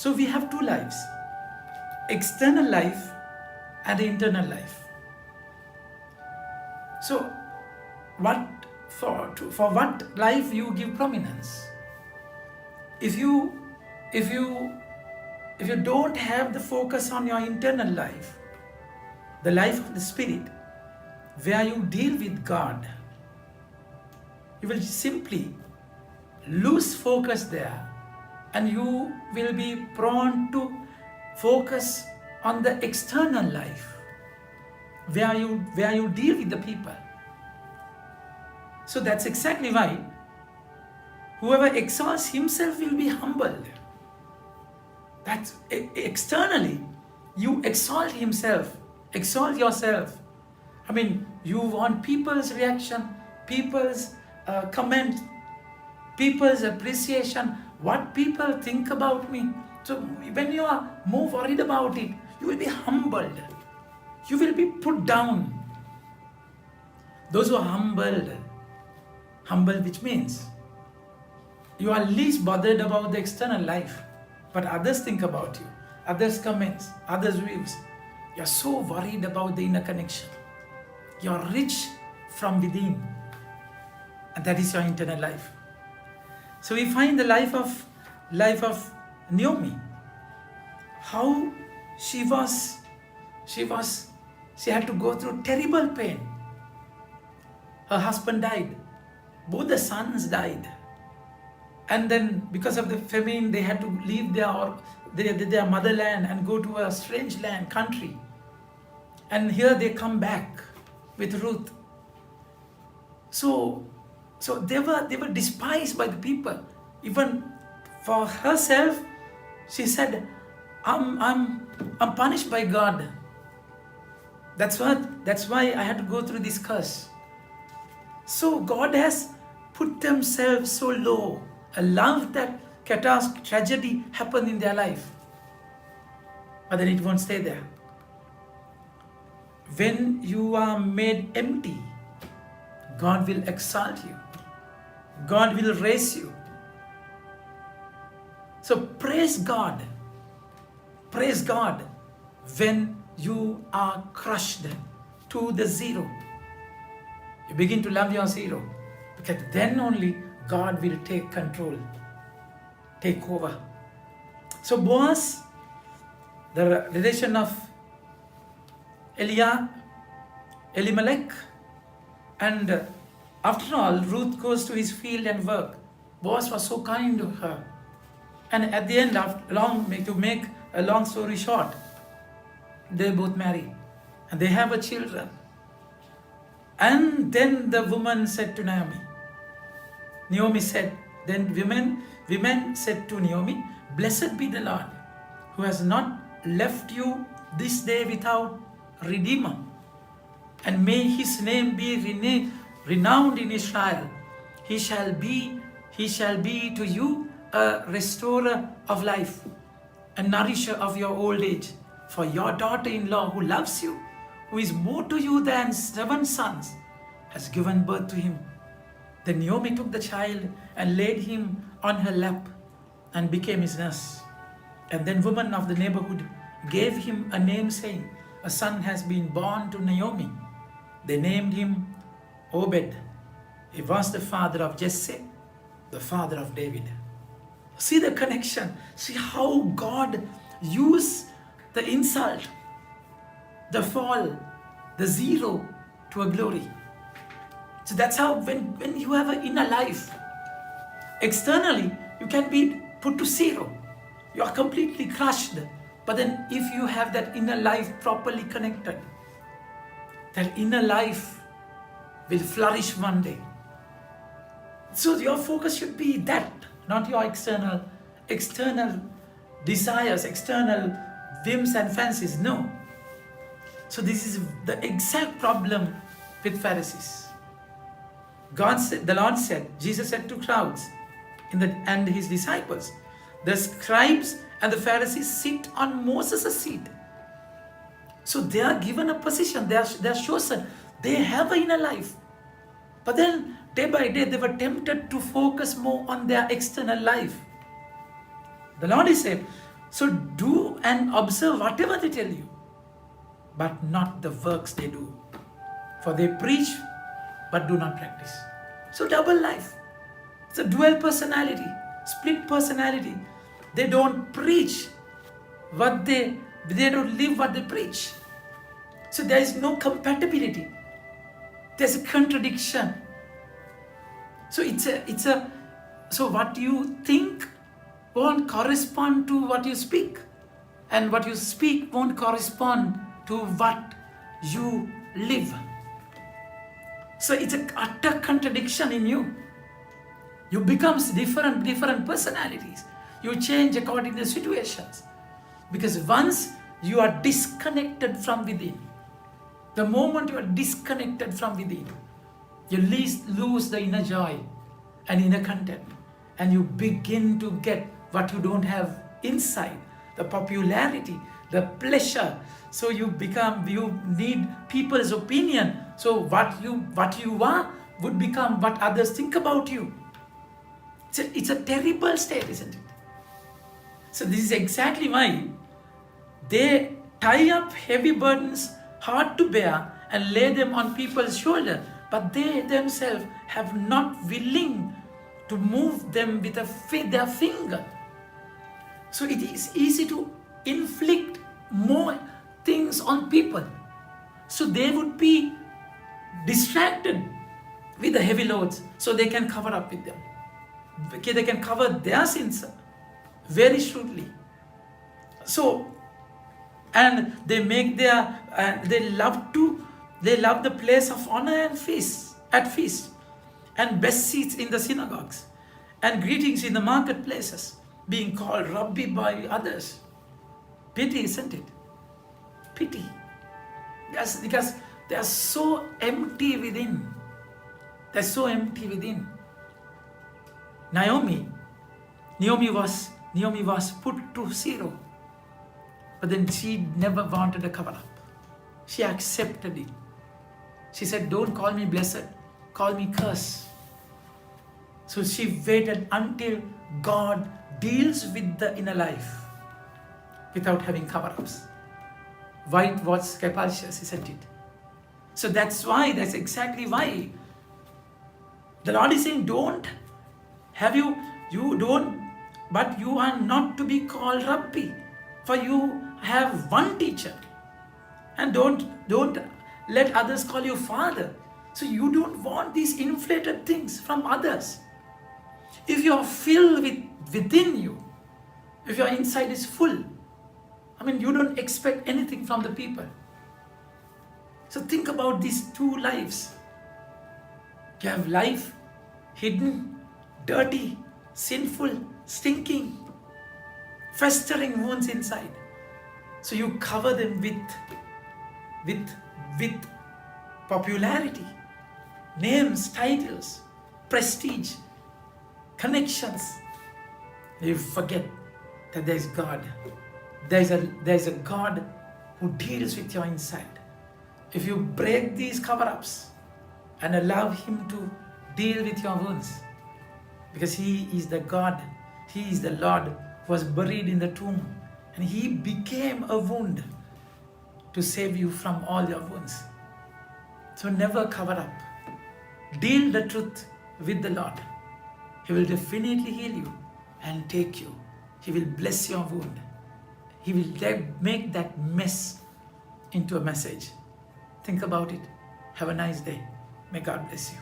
So we have two lives, external life and internal life. So what for what life you give prominence? If you don't have the focus on your internal life, the life of the spirit, where you deal with God, you will simply lose focus there, and you will be prone to focus on the external life, where you deal with the people. So that's exactly why whoever exalts himself will be humbled. That's externally, you exalt yourself. I mean, you want people's reaction, people's comment, people's appreciation, what people think about me. So when you are more worried about it, you will be humbled. You will be put down. Those who are humble, which means you are least bothered about the external life, but others think about you, others' comments, others' views. You are so worried about the inner connection. You are rich from within, and that is your internal life. So we find the life of Naomi, how she had to go through terrible pain. Her husband died, both the sons died, and then because of the famine, they had to leave their motherland and go to a strange land, country. And here they come back with Ruth. So they were despised by the people. Even for herself, she said, I'm punished by God. That's why I had to go through this curse. So God has put themselves so low, allowed that catastrophe, tragedy happen in their life. But then it won't stay there. When you are made empty, God will exalt you. God will raise you. So praise God. Praise God when you are crushed to the zero. You begin to love your zero, because then only God will take control, take over. So Boaz, the relation of Elimelech, and after all, Ruth goes to his field and work. Boaz was so kind to her. And at the end, to make a long story short, they both marry and they have a children. And then the woman said to Naomi said, then women said to Naomi, "Blessed be the Lord, who has not left you this day without redeemer, and may his name be renowned in Israel. He shall be to you a restorer of life, a nourisher of your old age. For your daughter-in-law, who loves you, who is more to you than 7 sons, has given birth to him." Then Naomi took the child and laid him on her lap and became his nurse. And then women of the neighborhood gave him a name, saying, "A son has been born to Naomi." They named him Obed. He was the father of Jesse, the father of David. See the connection. See how God used the insult, the fall, the zero to a glory. So that's how when you have an inner life, externally you can be put to zero. You are completely crushed. But then if you have that inner life properly connected, that inner life will flourish one day. So your focus should be that, not your external desires, external whims and fancies. No. So this is the exact problem with Pharisees. Jesus said to crowds and his disciples, the scribes and the Pharisees sit on Moses' seat. So they are given a position, they are chosen, they have an inner life. But then day by day they were tempted to focus more on their external life. The Lord is said, So do and observe whatever they tell you, but not the works they do. For they preach, but do not practice. So double life. It's a dual personality, split personality. They don't preach what they don't live what they preach. So there is no compatibility. There's a contradiction. So so what you think won't correspond to what you speak, and what you speak won't correspond to what you live. So it's an utter contradiction in you. You become different personalities. You change according to the situations. Because once you are disconnected from within, the moment you are disconnected from within, you lose the inner joy and inner content, and you begin to get what you don't have inside, the popularity, the pleasure. So you need people's opinion. So what you are would become what others think about you. It's a terrible state, isn't it? So this is exactly why they tie up heavy burdens, hard to bear, and lay them on people's shoulders, but they themselves have not willing to move them with their finger. So it is easy to inflict more things on people. So they would be distracted with the heavy loads, so they can cover up with them. Okay, they can cover their sins very shrewdly. So, and they make they love the place of honor and feast, and best seats in the synagogues, and greetings in the marketplaces, being called Rabbi by others. Pity, isn't it? Pity. Yes, because they are so empty within. They're so empty within. Naomi was put to zero. But then she never wanted a cover up. She accepted it. She said, don't call me blessed, call me cursed. So she waited until God deals with the inner life without having cover-ups. White was capacious, isn't it? So that's exactly why the Lord is saying, but you are not to be called Rabbi, for you have one teacher. And don't let others call you Father. So you don't want these inflated things from others. If you are filled within you, if your inside is full, you don't expect anything from the people. So think about these two lives. You have life hidden, dirty, sinful, stinking, festering wounds inside. So you cover them with popularity, names, titles, prestige, connections. You forget that there is God. There is a God who deals with your inside. If you break these cover-ups and allow Him to deal with your wounds, because He is the God, He is the Lord who was buried in the tomb, and He became a wound to save you from all your wounds. So never cover up. Deal the truth with the Lord. He will definitely heal you and take you. He will bless your wound. He will make that mess into a message. Think about it. Have a nice day. May God bless you.